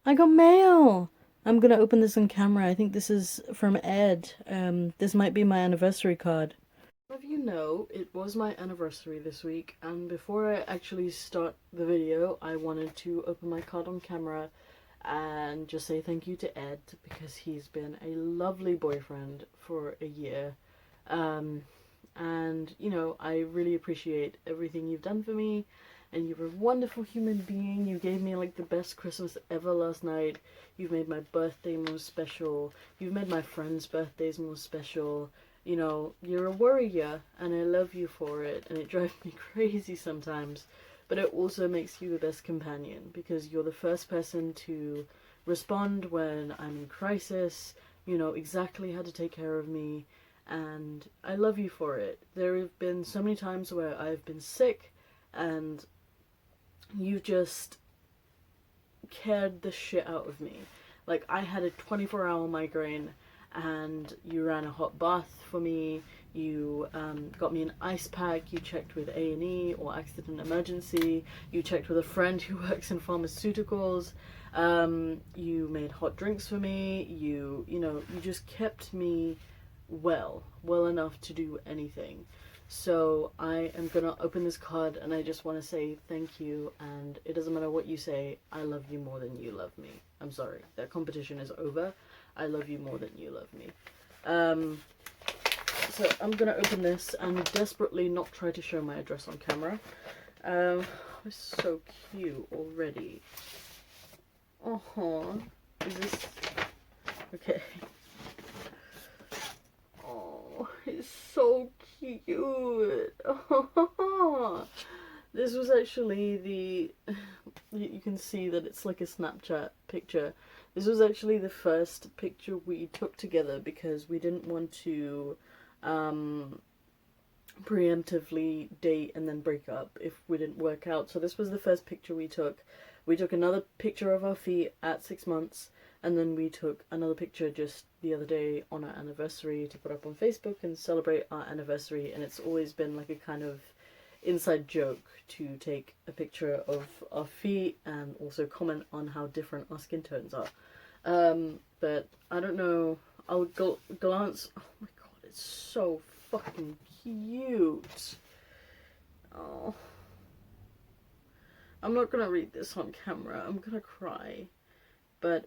I got mail! I'm gonna open this on camera. I think this is from Ed. This might be my anniversary card. If you know, it was my anniversary this week, and before I actually start the video, I wanted to open my card on camera and just say thank you to Ed, because he's been a lovely boyfriend for a year. And, you know, I really appreciate everything you've done for me, and you're a wonderful human being. You gave me like the best Christmas ever last night. You've made my birthday more special. You've made my friends' birthdays more special. You know, you're a warrior, and I love you for it, and it drives me crazy sometimes. But it also makes you the best companion, because you're the first person to respond when I'm in crisis. You know exactly how to take care of me, and I love you for it. There have been so many times where I've been sick, and you just cared the shit out of me. Like, I had a 24-hour migraine, and you ran a hot bath for me. You got me an ice pack. You checked with A&E or accident emergency. You checked with a friend who works in pharmaceuticals. You made hot drinks for me. You know, you just kept me well enough to do anything. So I am gonna open this card, and I just want to say thank you, and it doesn't matter what you say, I love you more than you love me. I'm sorry, that competition is over. I love you more than you love me. So I'm gonna open this and desperately not try to show my address on camera. It's so cute already. Is this okay? Oh, it's so cute. This was actually the, you can see that it's like a Snapchat picture. This was actually the first picture we took together, because we didn't want to preemptively date and then break up if we didn't work out. So this was the first picture we took. We took another picture of our feet at 6 months, and then we took another picture just the other day on our anniversary to put up on Facebook and celebrate our anniversary. And it's always been like a kind of inside joke to take a picture of our feet and also comment on how different our skin tones are. But I don't know, I'll glance. Oh my god, it's so fucking cute. Oh, I'm not gonna read this on camera, I'm gonna cry. But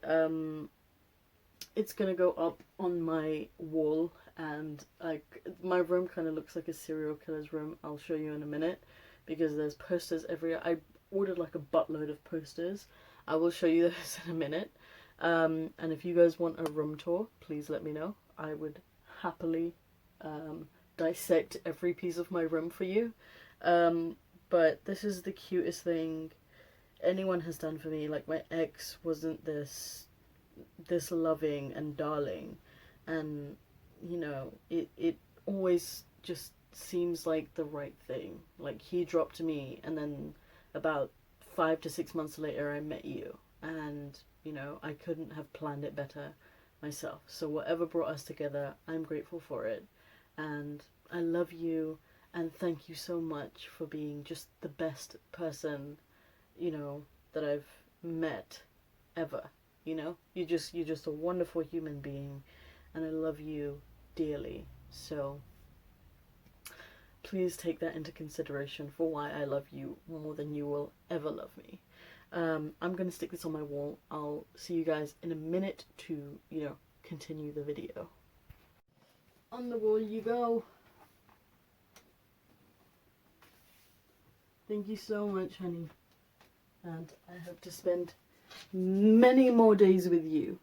it's gonna go up on my wall, and like, my room kind of looks like a serial killer's room. I'll show you in a minute, because there's posters everywhere. I ordered like a buttload of posters. I will show you those in a minute. And if you guys want a room tour, please let me know. I would happily dissect every piece of my room for you. But this is the cutest thing anyone has done for me. Like, my ex wasn't this loving and darling, and you know, it always just seems like the right thing. Like, he dropped me, and then about 5 to 6 months later I met you, and you know, I couldn't have planned it better myself. So whatever brought us together, I'm grateful for it, and I love you, and thank you so much for being just the best person, you know, that I've met ever. You know, you're just a wonderful human being, and I love you dearly. So please take that into consideration for why I love you more than you will ever love me. I'm gonna stick this on my wall. I'll see you guys in a minute to, you know, continue the video. On the wall you go. Thank you so much, honey, and I hope to spend many more days with you.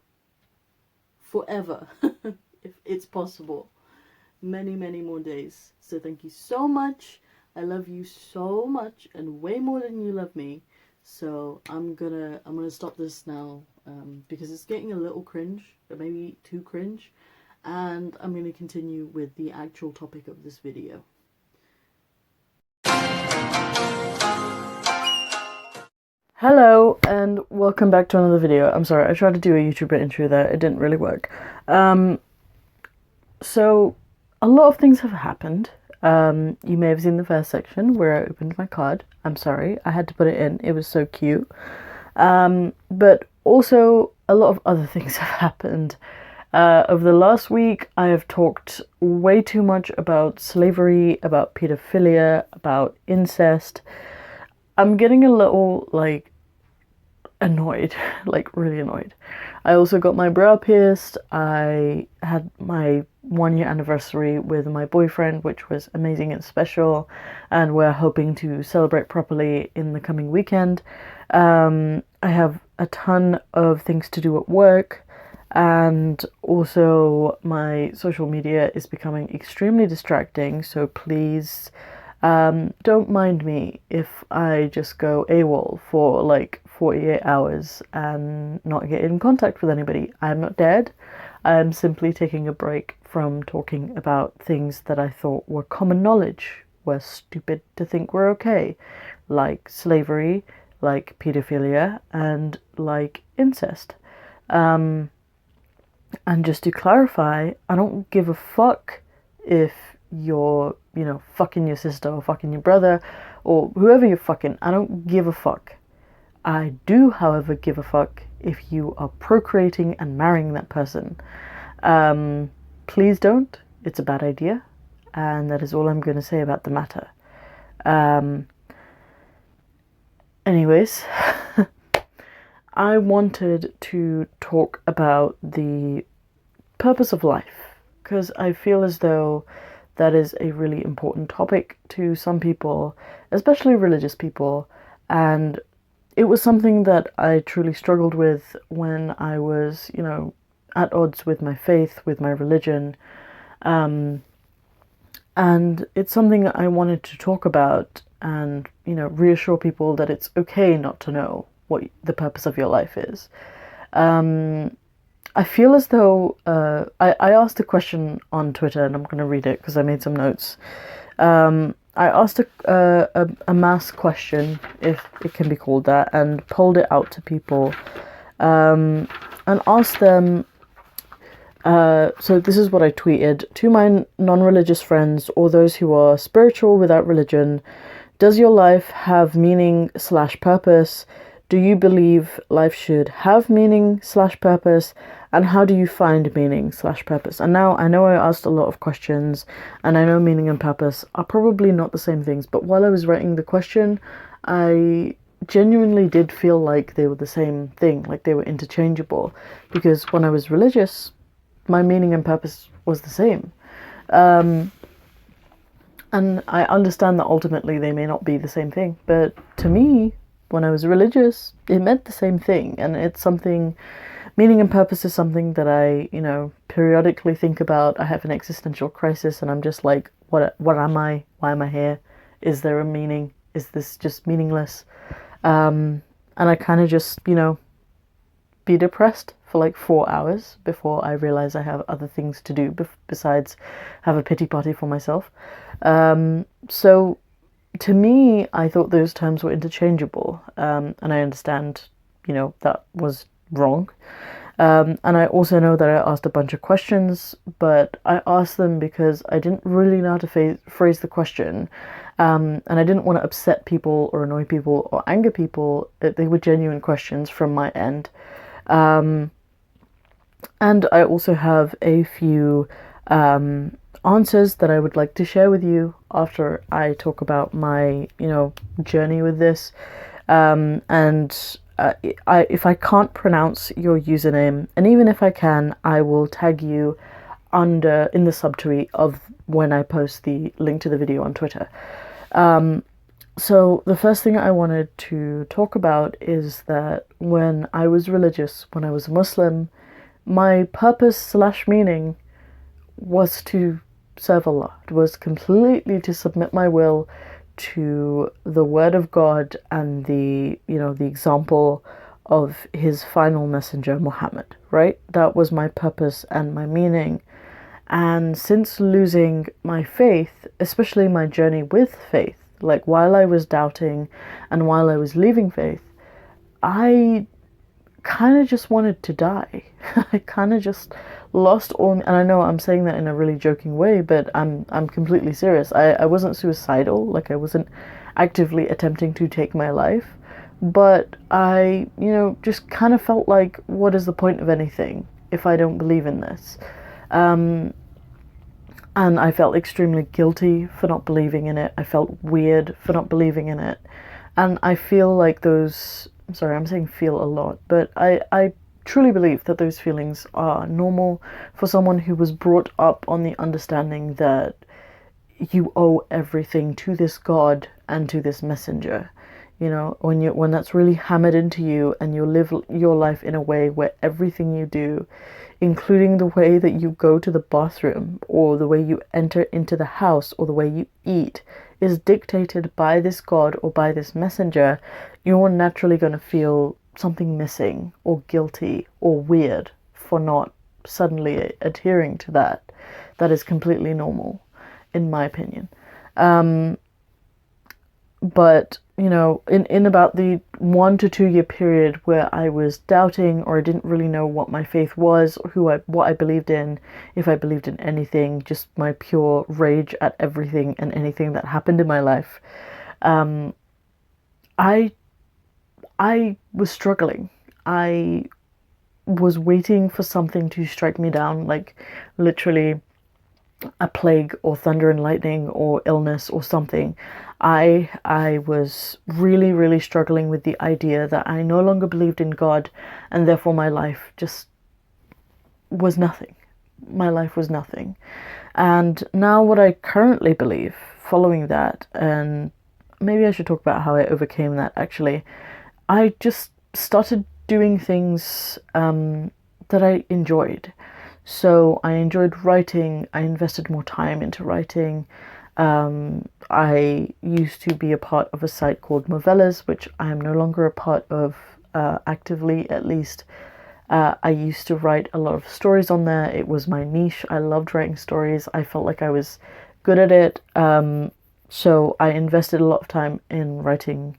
Forever. If it's possible. Many, many more days. So thank you so much. I love you so much, and way more than you love me. So I'm gonna stop this now, because it's getting a little cringe, or maybe too cringe, and I'm gonna continue with the actual topic of this video. Hello, and welcome back to another video. I'm sorry, I tried to do a YouTuber intro there, it didn't really work. So a lot of things have happened. You may have seen the first section where I opened my card. I'm sorry, I had to put it in. It was so cute. But Also, a lot of other things have happened. Over the last week, I have talked way too much about slavery, about pedophilia, about incest. I'm getting a little, like, annoyed, like, really annoyed. I also got my brow pierced. I had my 1 year anniversary with my boyfriend, which was amazing and special, and we're hoping to celebrate properly in the coming weekend. I have a ton of things to do at work, and also my social media is becoming extremely distracting, so please don't mind me if I just go AWOL for like 48 hours and not get in contact with anybody. I'm not dead. I'm simply taking a break from talking about things that I thought were common knowledge, were stupid to think were okay, like slavery, like pedophilia, and like incest. And just to clarify, I don't give a fuck if you're, fucking your sister or fucking your brother or whoever you're fucking. I don't give a fuck. I do, however, give a fuck if you are procreating and marrying that person. Please don't. It's a bad idea. And that is all I'm going to say about the matter. Anyways, I wanted to talk about the purpose of life, because I feel as though that is a really important topic to some people, especially religious people, and it was something that I truly struggled with when I was, at odds with my faith, with my religion, and it's something I wanted to talk about and, reassure people that it's okay not to know what the purpose of your life is. I feel as though I asked a question on Twitter, and I'm going to read it because I made some notes. I asked a mass question, if it can be called that, and polled it out to people, and asked them. So this is what I tweeted: to my non-religious friends or those who are spiritual without religion, does your life have meaning/purpose? Do you believe life should have meaning/purpose? And how do you find meaning/purpose? And now I know I asked a lot of questions, and I know meaning and purpose are probably not the same things, but while I was writing the question, I genuinely did feel like they were the same thing, like they were interchangeable, because when I was religious, my meaning and purpose was the same. And I understand that ultimately they may not be the same thing, but to me, when I was religious, it meant the same thing, and it's something. Meaning and purpose is something that I, periodically think about. I have an existential crisis, and I'm just like, what am I? Why am I here? Is there a meaning? Is this just meaningless? And I kind of just, be depressed for like 4 hours before I realize I have other things to do besides have a pity party for myself. So to me, I thought those terms were interchangeable, and I understand, that was wrong. And I also know that I asked a bunch of questions, but I asked them because I didn't really know how to phrase the question, and I didn't want to upset people or annoy people or anger people. They were genuine questions from my end. And I also have a few answers that I would like to share with you after I talk about my, journey with this. If I can't pronounce your username, and even if I can, I will tag you in the subtweet of when I post the link to the video on Twitter. So the first thing I wanted to talk about is that when I was religious, when I was a Muslim, my purpose/meaning was to serve Allah. It was completely to submit my will to the word of God and the example of his final messenger, Muhammad, right? That was my purpose and my meaning. And since losing my faith, especially my journey with faith, like while I was doubting and while I was leaving faith, I kind of just wanted to die. I kind of just lost all, and I know I'm saying that in a really joking way, but I'm completely serious. I wasn't suicidal, like I wasn't actively attempting to take my life, But I, just kind of felt like, what is the point of anything if I don't believe in this? Um, and I felt extremely guilty for not believing in it. I felt weird for not believing in it. And I feel like sorry, I'm saying feel a lot, but I truly believe that those feelings are normal for someone who was brought up on the understanding that you owe everything to this God and to this messenger. When that's really hammered into you, and you live your life in a way where everything you do, including the way that you go to the bathroom, or the way you enter into the house, or the way you eat, is dictated by this God or by this messenger, you're naturally going to feel something missing, or guilty, or weird for not suddenly adhering to that. That is completely normal, in my opinion. But in about the 1 to 2 year period where I was doubting, or I didn't really know what my faith was, or what I believed in, if I believed in anything, just my pure rage at everything and anything that happened in my life, I I was struggling. I was waiting for something to strike me down, like literally a plague or thunder and lightning or illness or something. I was really, really struggling with the idea that I no longer believed in God, and therefore my life just was nothing. My life was nothing. And now what I currently believe, following that, and maybe I should talk about how I overcame that actually, I just started doing things that I enjoyed. So I enjoyed writing. I invested more time into writing. I used to be a part of a site called Movellas, which I am no longer a part of, actively at least. I used to write a lot of stories on there. It was my niche. I loved writing stories. I felt like I was good at it. So I invested a lot of time in writing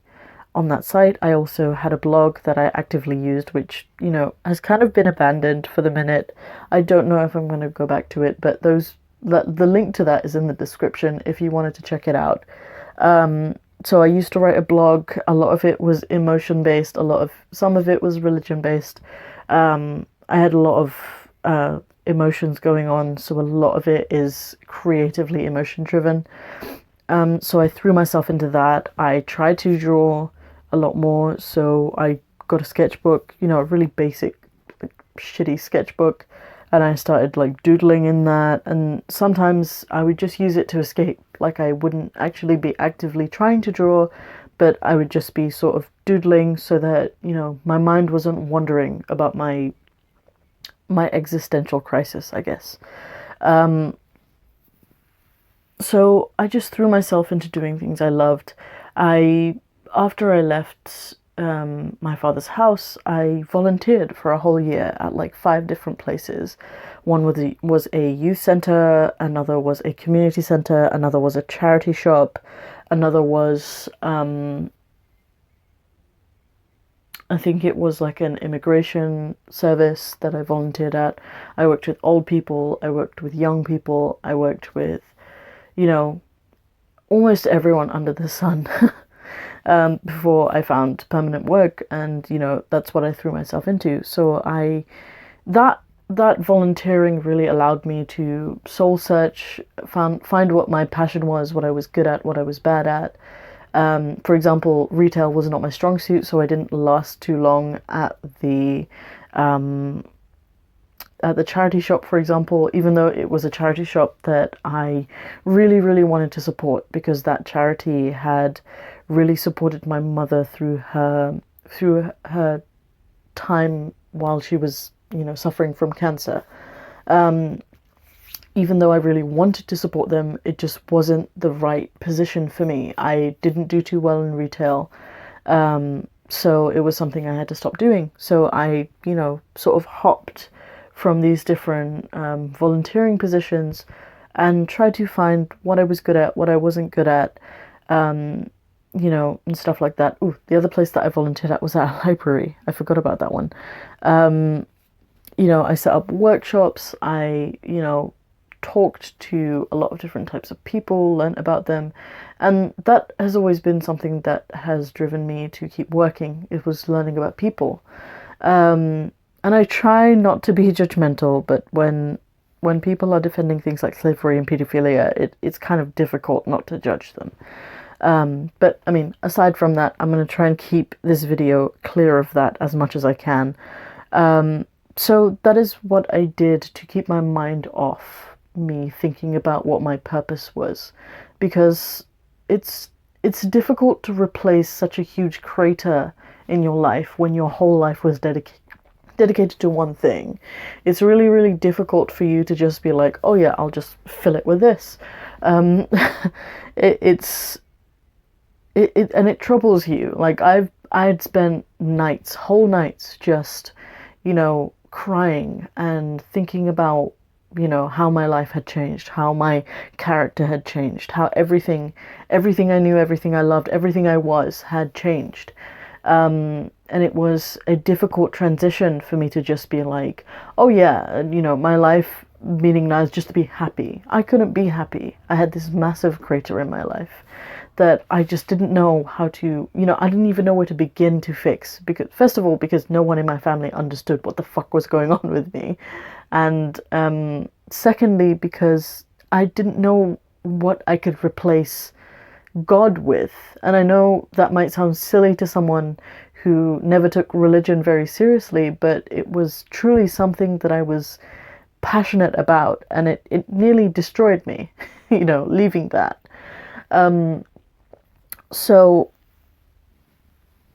on that site. I also had a blog that I actively used, which, has kind of been abandoned for the minute. I don't know if I'm going to go back to it, but the link to that is in the description if you wanted to check it out. So I used to write a blog. A lot of it was emotion based. Some of it was religion based. I had a lot of emotions going on, so a lot of it is creatively emotion driven. So I threw myself into that. I tried to draw a lot more, so I got a sketchbook, a really basic, like, shitty sketchbook, and I started like doodling in that, and sometimes I would just use it to escape. Like, I wouldn't actually be actively trying to draw, but I would just be sort of doodling so that, my mind wasn't wandering about my existential crisis, I guess. So I just threw myself into doing things I loved. After I left my father's house, I volunteered for a whole year at like 5 different places. One was a youth center, another was a community center, another was a charity shop, another was, I think it was like an immigration service that I volunteered at. I worked with old people, I worked with young people, I worked with, almost everyone under the sun. Before I found permanent work, and that's what I threw myself into. So that volunteering really allowed me to soul search, find what my passion was, what I was good at, what I was bad at. For example, retail was not my strong suit, so I didn't last too long at the charity shop, for example, even though it was a charity shop that I really, really wanted to support, because that charity had really supported my mother through her time while she was, suffering from cancer. Even though I really wanted to support them, it just wasn't the right position for me. I didn't do too well in retail. So it was something I had to stop doing. So I, sort of hopped from these different volunteering positions and tried to find what I was good at, what I wasn't good at, and stuff like that. Ooh, the other place that I volunteered at was at a library. I forgot about that one. I set up workshops. I, talked to a lot of different types of people, learned about them, and that has always been something that has driven me to keep working. It was learning about people. And I try not to be judgmental, but when people are defending things like slavery and pedophilia, it's kind of difficult not to judge them. But I mean, aside from that, I'm going to try and keep this video clear of that as much as I can. So that is what I did to keep my mind off me thinking about what my purpose was, because it's difficult to replace such a huge crater in your life when your whole life was dedicated to one thing. It's really, really difficult for you to just be like, oh yeah, I'll just fill it with this. And it troubles you. Like I'd spent whole nights just, crying and thinking about, how my life had changed, how my character had changed, how everything I knew, everything I loved, everything I was had changed. And it was a difficult transition for me to just be like, oh yeah, my life meaning now is just to be happy. I couldn't be happy. I had this massive crater in my life that I just didn't know how to, I didn't even know where to begin to fix. Because, first of all, because no one in my family understood what the fuck was going on with me. And secondly, because I didn't know what I could replace God with. And I know that might sound silly to someone who never took religion very seriously, but it was truly something that I was passionate about, and it nearly destroyed me, leaving that. So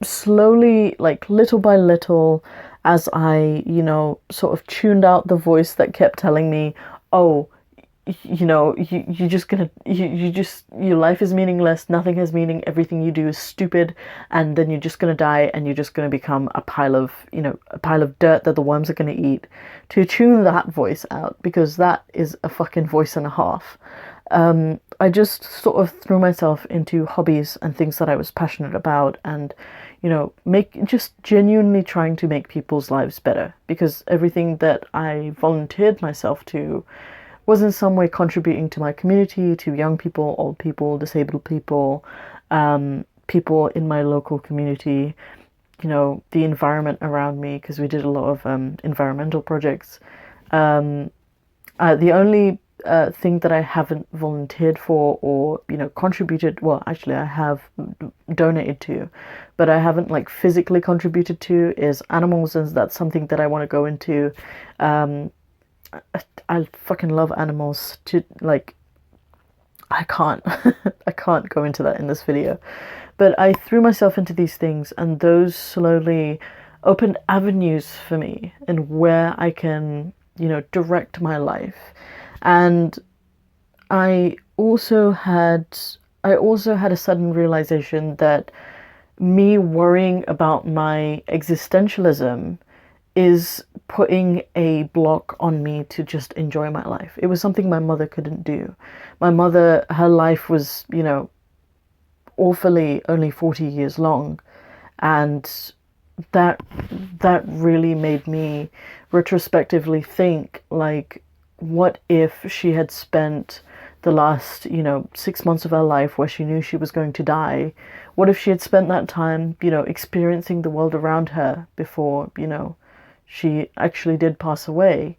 slowly, like little by little, as I, sort of tuned out the voice that kept telling me, oh, you're just gonna, your life is meaningless, nothing has meaning, everything you do is stupid, and then you're just gonna die, and you're just gonna become a pile of dirt that the worms are gonna eat. To tune that voice out, because that is a fucking voice and a half. I just sort of threw myself into hobbies and things that I was passionate about, and just genuinely trying to make people's lives better, because everything that I volunteered myself to was in some way contributing to my community, to young people, old people, disabled people, people in my local community, the environment around me, because we did a lot of environmental projects. The only thing that I haven't volunteered for or, contributed, well, actually I have donated to, but I haven't physically contributed to, is animals, and that's something that I want to go into. I fucking love animals to I can't I can't go into that in this video, but I threw myself into these things, and those slowly opened avenues for me and where I can direct my life. And I also had a sudden realization that me worrying about my existentialism is putting a block on me to just enjoy my life. It was something my mother couldn't do. My mother, her life was, awfully only 40 years long. And that really made me retrospectively think, what if she had spent the last, 6 months of her life where she knew she was going to die? What if she had spent that time, experiencing the world around her before, she actually did pass away?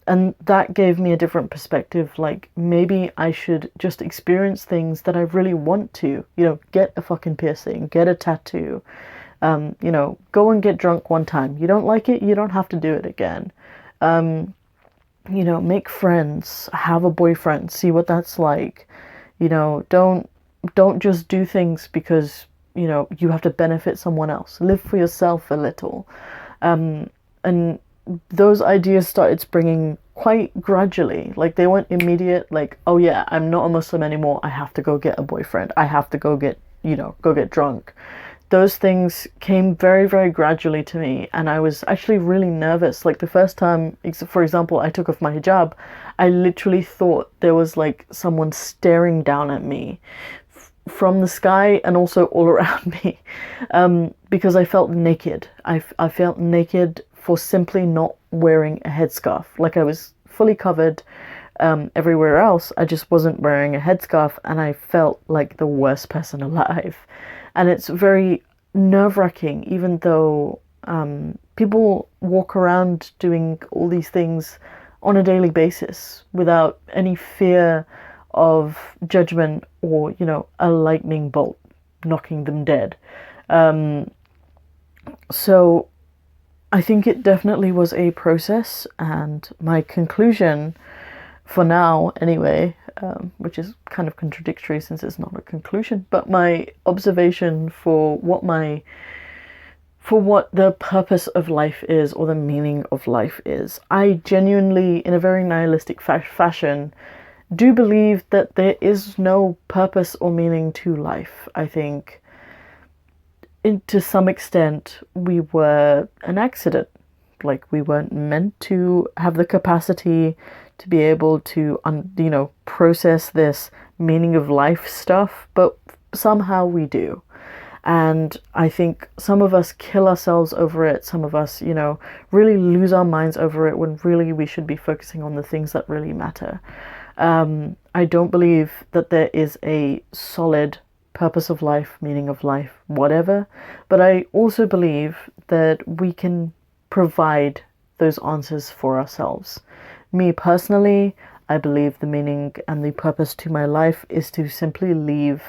And that gave me a different perspective. Maybe I should just experience things that I really want to, get a fucking piercing, get a tattoo, go and get drunk one time. You don't like it, you don't have to do it again. Make friends, have a boyfriend, see what that's like. Don't just do things because, you have to benefit someone else. Live for yourself a little. And those ideas started springing quite gradually. They weren't immediate, oh yeah, I'm not a Muslim anymore, I have to go get a boyfriend, I have to go get drunk. Those things came very, very gradually to me, and I was actually really nervous. The first time, for example, I took off my hijab, I literally thought there was someone staring down at me from the sky and also all around me, because I felt naked. I felt naked for simply not wearing a headscarf. I was fully covered everywhere else. I just wasn't wearing a headscarf, and I felt like the worst person alive. And it's very nerve-wracking, even though people walk around doing all these things on a daily basis without any fear of judgment or, you know, a lightning bolt knocking them dead. So I think it definitely was a process, and my conclusion for now anyway, which is kind of contradictory since it's not a conclusion, but my observation for what the purpose of life is, or the meaning of life is, I genuinely, in a very nihilistic fashion, do believe that there is no purpose or meaning to life. I think to some extent we were an accident. Like, we weren't meant to have the capacity to be able to, you know, process this meaning of life stuff, but somehow we do. And I think some of us kill ourselves over it. Some of us, you know, really lose our minds over it, when really we should be focusing on the things that really matter. I don't believe that there is a solid purpose of life, meaning of life, whatever. But I also believe that we can provide those answers for ourselves. Me personally, I believe the meaning and the purpose to my life is to simply leave,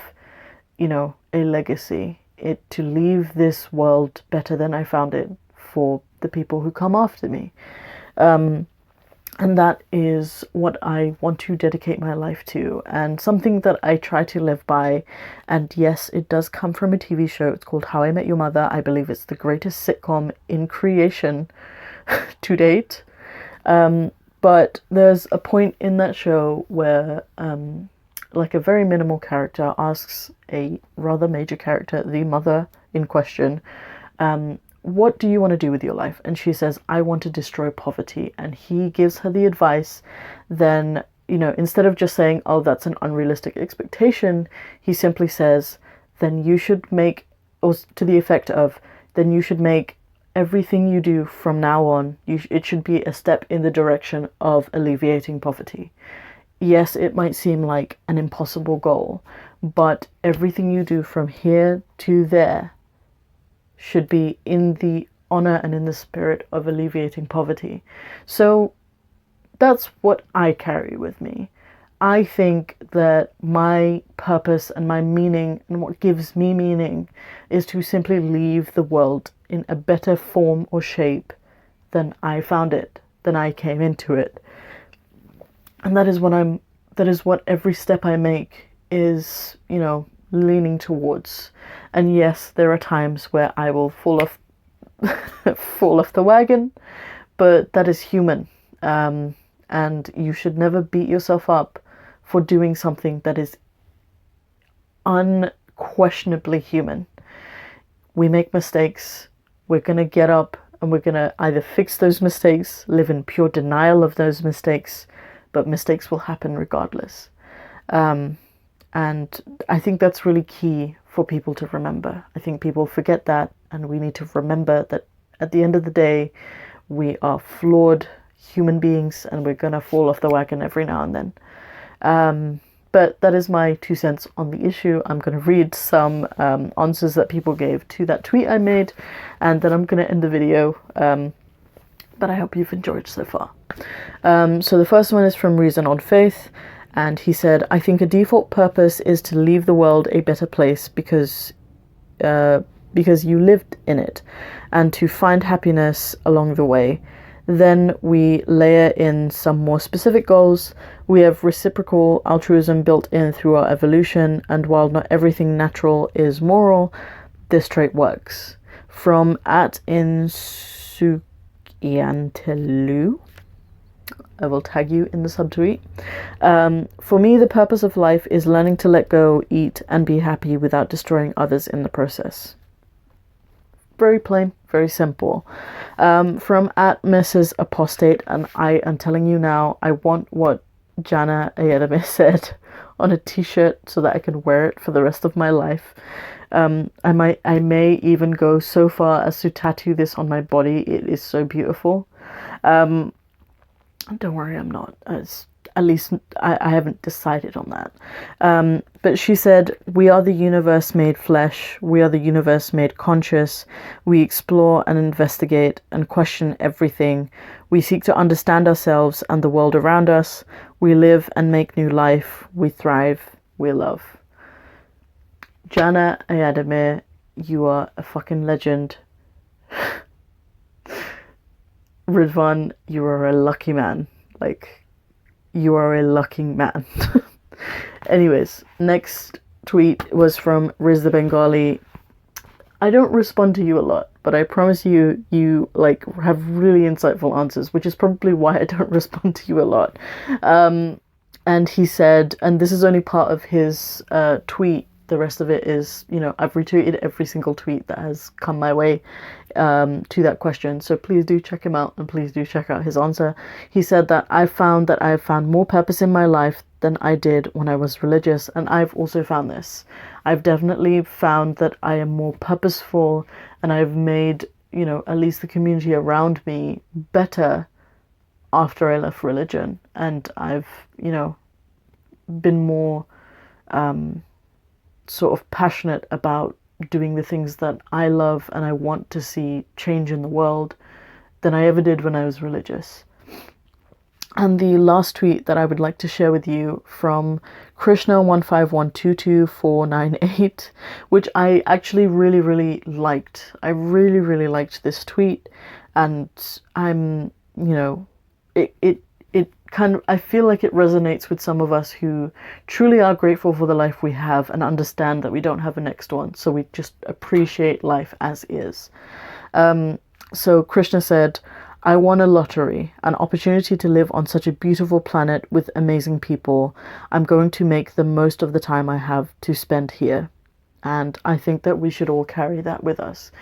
you know, a legacy. To leave this world better than I found it for the people who come after me. And that is what I want to dedicate my life to, and something that I try to live by. And yes, it does come from a TV show. It's called How I Met Your Mother. I believe it's the greatest sitcom in creation to date. But there's a point in that show where like a very minimal character asks a rather major character, the mother in question, what do you want to do with your life? And she says, I want to destroy poverty. And he gives her the advice, then, you know, instead of just saying, oh, that's an unrealistic expectation, he simply says, then you should make, or to the effect of, then you should make everything you do from now on, it should be a step in the direction of alleviating poverty. Yes, it might seem like an impossible goal, but everything you do from here to there should be in the honor and in the spirit of alleviating poverty. So that's what I carry with me. I think that my purpose and my meaning, and what gives me meaning, is to simply leave the world in a better form or shape than I found it, than I came into it. And that is what every step I make is, you know, leaning towards. And yes, there are times where I will fall off the wagon, but that is human. And you should never beat yourself up for doing something that is unquestionably human. We make mistakes. We're going to get up and we're going to either fix those mistakes, live in pure denial of those mistakes, but mistakes will happen regardless. And I think that's really key for people to remember. I think people forget that, and we need to remember that at the end of the day, we are flawed human beings, and we're going to fall off the wagon every now and then. But that is my 2 cents on the issue. I'm going to read some answers that people gave to that tweet I made, and then I'm going to end the video. But I hope you've enjoyed so far. So the first one is from Reason on Faith, and he said, I think a default purpose is to leave the world a better place because you lived in it, and to find happiness along the way. Then we layer in some more specific goals. We have reciprocal altruism built in through our evolution, and while not everything natural is moral, this trait works. From @Insukyantellu, I will tag you in the subtweet. For me, the purpose of life is learning to let go, eat, and be happy without destroying others in the process. Very plain, very simple. From @Mrs. Apostate, and I am telling you now, I want what Jana Ayedame said on a t-shirt so that I can wear it for the rest of my life. I may even go so far as to tattoo this on my body. It is so beautiful. Don't worry, I'm not. At least I haven't decided on that. But she said, "We are the universe made flesh. We are the universe made conscious. We explore and investigate and question everything. We seek to understand ourselves and the world around us. We live and make new life. We thrive. We love." Jana Ayadamir, you are a fucking legend. Ridvan, you are a lucky man. Like, you are a lucky man. Anyways, next tweet was from Riz the Bengali. I don't respond to you a lot, but I promise you, you like have really insightful answers, which is probably why I don't respond to you a lot. And he said, and this is only part of his tweet. The rest of it is, you know, I've retweeted every single tweet that has come my way to that question. So please do check him out and please do check out his answer. He said that I have found more purpose in my life than I did when I was religious. And I've also found this. I've definitely found that I am more purposeful and I've made, you know, at least the community around me better after I left religion. And I've, you know, been more sort of passionate about doing the things that I love and I want to see change in the world than I ever did when I was religious. And the last tweet that I would like to share with you from Krishna15122498, which I actually really liked. I really liked this tweet, and I'm, you know, it kind of, I feel like it resonates with some of us who truly are grateful for the life we have and understand that we don't have a next one, so we just appreciate life as is. So Krishna said, "I won a lottery, an opportunity to live on such a beautiful planet with amazing people. I'm going to make the most of the time I have to spend here." And I think that we should all carry that with us.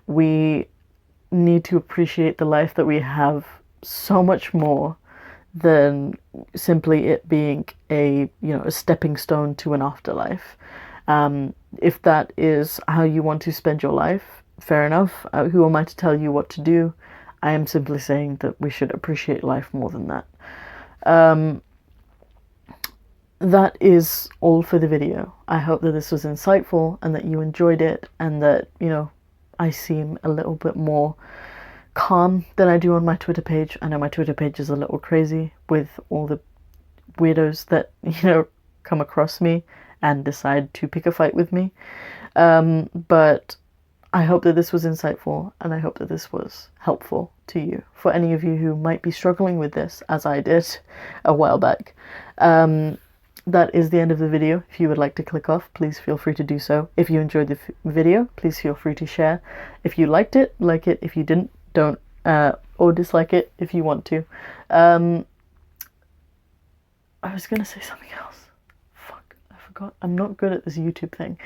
We need to appreciate the life that we have so much more than simply it being a, you know, a stepping stone to an afterlife. If that is how you want to spend your life, fair enough. Who am I to tell you what to do? I am simply saying that we should appreciate life more than that. That is all for the video. I hope that this was insightful and that you enjoyed it and that, you know, I seem a little bit more calm than I do on my Twitter page. I know my Twitter page is a little crazy with all the weirdos that, you know, come across me and decide to pick a fight with me. But I hope that this was insightful and I hope that this was helpful to you. For any of you who might be struggling with this, as I did a while back, that is the end of the video. If you would like to click off, please feel free to do so. If you enjoyed the video, please feel free to share. If you liked it, like it. If you didn't, don't, or dislike it if you want to. I was gonna say something else. Fuck, I forgot. I'm not good at this YouTube thing.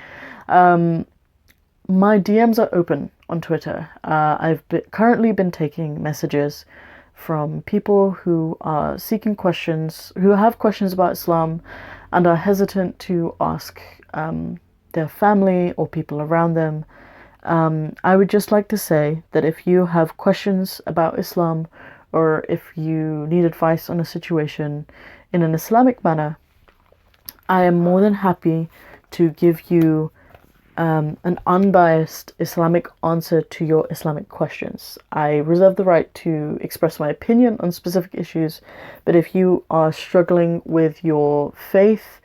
My DMs are open on Twitter. I've currently been taking messages from people who are seeking questions, who have questions about Islam and are hesitant to ask their family or people around them. I would just like to say that if you have questions about Islam or if you need advice on a situation in an Islamic manner, I am more than happy to give you an unbiased Islamic answer to your Islamic questions. I reserve the right to express my opinion on specific issues, but if you are struggling with your faith,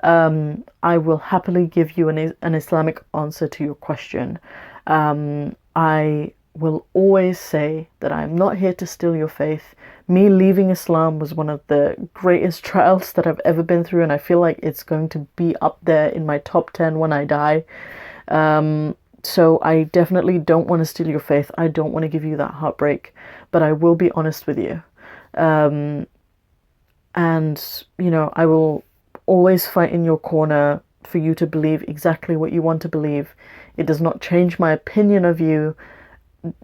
I will happily give you an Islamic answer to your question. I will always say that I'm not here to steal your faith. Me leaving Islam was one of the greatest trials that I've ever been through, and I feel like it's going to be up there in my top 10 when I die. So I definitely don't want to steal your faith. I don't want to give you that heartbreak, but I will be honest with you. And, you know, I will always fight in your corner for you to believe exactly what you want to believe. It does not change my opinion of you.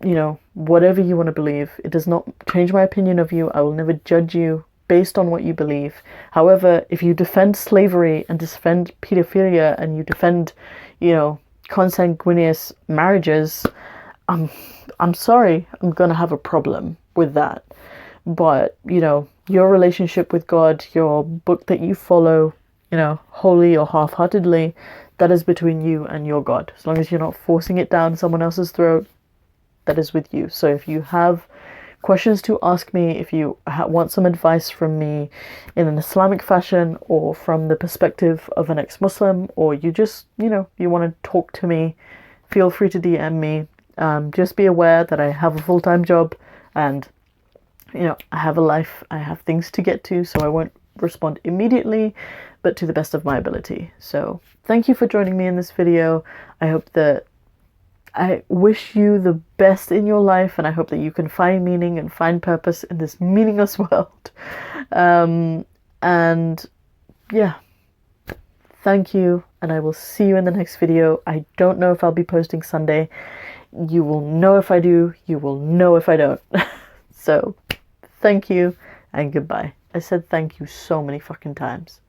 You know, whatever you want to believe, it does not change my opinion of you. I will never judge you based on what you believe. However, if you defend slavery and defend pedophilia and you defend, you know, consanguineous marriages, I'm sorry, I'm gonna have a problem with that. But, you know, your relationship with God, your book that you follow, you know, wholly or half-heartedly, that is between you and your God. As long as you're not forcing it down someone else's throat, that is with you. So if you have questions to ask me, if you want some advice from me in an Islamic fashion or from the perspective of an ex-Muslim, or you just, you know, you want to talk to me, feel free to DM me. Just be aware that I have a full-time job and, you know, I have a life, I have things to get to, so I won't respond immediately, but to the best of my ability. So thank you for joining me in this video. I wish you the best in your life, and I hope that you can find meaning and find purpose in this meaningless world. And yeah, thank you, and I will see you in the next video. I don't know if I'll be posting Sunday. You will know if I do, you will know if I don't. So, thank you, and goodbye. I said thank you so many fucking times.